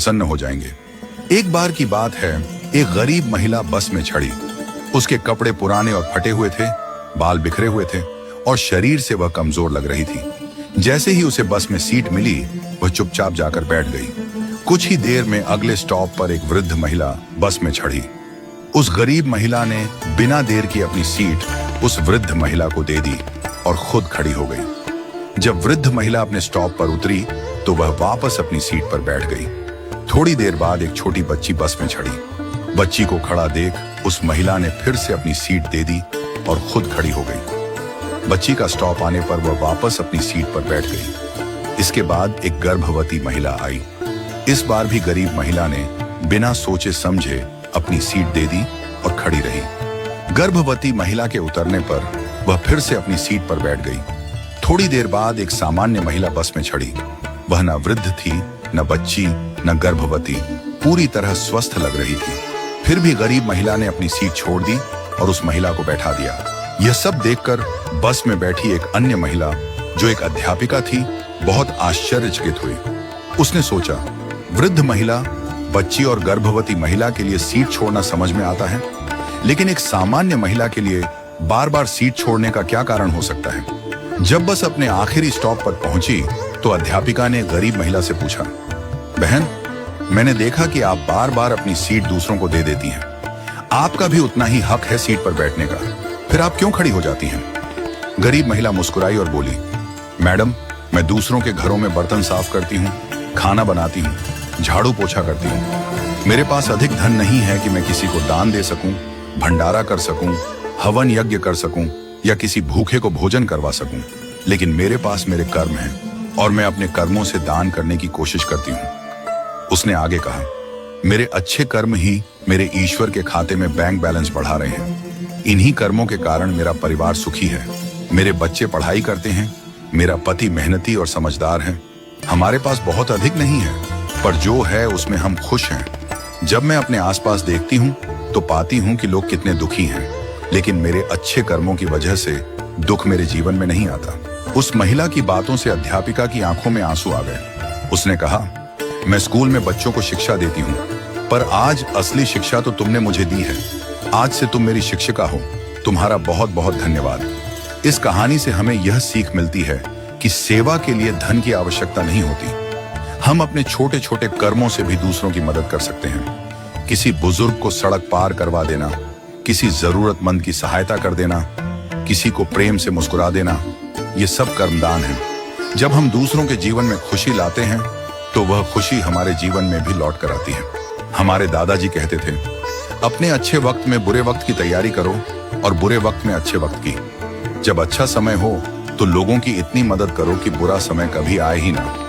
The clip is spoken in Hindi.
प्रसन्न हो जाएंगे। एक बार की बात है, एक गरीब महिला बस में चढ़ी। उसके कपड़े पुराने और फटे हुए थे, बाल बिखरे हुए थे और शरीर से वह कमजोर लग रही थी। जैसे ही उसे बस में सीट मिली, वह चुपचाप जाकर बैठ गई। कुछ ही देर में अगले स्टॉप पर एक वृद्ध महिला बस में चढ़ी। उस गरीब महिला ने बिना देर की अपनी सीट उस वृद्ध महिला को दे दी और खुद खड़ी हो गई। जब वृद्ध महिला अपने स्टॉप पर उतरी तो वह वापस अपनी सीट पर बैठ गई। थोड़ी देर बाद एक छोटी बच्ची बस में चढ़ी। बच्ची को खड़ा देख उस महिला ने फिर से अपनी सीट दे दी और खुद खड़ी हो गई। बच्ची का स्टॉप आने पर वह वापस अपनी सीट पर बैठ गई। इसके बाद एक गर्भवती महिला आई। इस बार भी गरीब महिला ने बिना सोचे समझे अपनी सीट दे दी और खड़ी रही। गर्भवती महिला के उतरने पर वह फिर से अपनी सीट पर बैठ गई। थोड़ी देर बाद एक सामान्य महिला बस में चढ़ी। वह न वृद्ध थी, न बच्ची, न गर्भवती, पूरी तरह स्वस्थ लग रही थी। फिर भी गरीब महिला ने अपनी सीट छोड़ दी और उस महिला को बैठा दिया। यह सब देखकर बस में बैठी एक अन्य महिला, जो एक अध्यापिका थी, बहुत आश्चर्यचकित हुई। उसने सोचा, वृद्ध महिला, बच्ची और गर्भवती महिला के लिए सीट छोड़ना समझ में आता है, लेकिन एक सामान्य महिला के लिए बार बार सीट छोड़ने का क्या कारण हो सकता है। जब बस अपने आखिरी स्टॉप पर पहुंची तो अध्यापिका ने गरीब महिला से पूछा, बहन, मैंने देखा कि आप बार बार अपनी सीट दूसरों को दे देती हैं। आपका भी उतना ही हक है सीट पर बैठने का, फिर आप क्यों खड़ी हो जाती हैं? गरीब महिला मुस्कुराई और बोली, मैडम, मैं दूसरों के घरों में बर्तन साफ करती हूँ, खाना बनाती हूँ, झाड़ू पोछा करती हूँ। मेरे पास अधिक धन नहीं है कि मैं किसी को दान दे सकूं, भंडारा कर सकूं, हवन यज्ञ कर सकूं या किसी भूखे को भोजन करवा सकूं, लेकिन मेरे पास मेरे कर्म हैं और मैं अपने कर्मों से दान करने की कोशिश करती हूँ। उसने आगे कहा, मेरे अच्छे कर्म ही मेरे ईश्वर के खाते में बैंक बैलेंस बढ़ा रहे हैं। इन्हीं कर्मों के कारण मेरा परिवार सुखी है। मेरे बच्चे पढ़ाई करते हैं, मेरा पति मेहनती और समझदार है। हमारे पास बहुत अधिक नहीं है, पर जो है उसमें हम खुश हैं। जब मैं अपने आसपास देखती हूँ तो पाती हूँ कि लोग कितने दुखी हैं, लेकिन मेरे अच्छे कर्मों की वजह से दुख मेरे जीवन में नहीं आता। उस महिला की बातों से अध्यापिका की आंखों में आंसू आ गए। उसने कहा, मैं स्कूल में बच्चों को शिक्षा देती हूँ, पर आज असली शिक्षा तो तुमने मुझे दी है। आज से तुम मेरी शिक्षिका हो। तुम्हारा बहुत बहुत धन्यवाद। इस कहानी से हमें यह सीख मिलती है कि सेवा के लिए धन की आवश्यकता नहीं होती। हम अपने छोटे छोटे कर्मों से भी दूसरों की मदद कर सकते हैं। किसी बुजुर्ग को सड़क पार करवा देना, किसी जरूरतमंद की सहायता कर देना, किसी को प्रेम से मुस्कुरा देना, ये सब कर्मदान है। जब हम दूसरों के जीवन में खुशी लाते हैं तो वह खुशी हमारे जीवन में भी लौट कर आती है। हमारे दादाजी कहते थे, अपने अच्छे वक्त में बुरे वक्त की तैयारी करो और बुरे वक्त में अच्छे वक्त की। जब अच्छा समय हो तो लोगों की इतनी मदद करो कि बुरा समय कभी आए ही ना।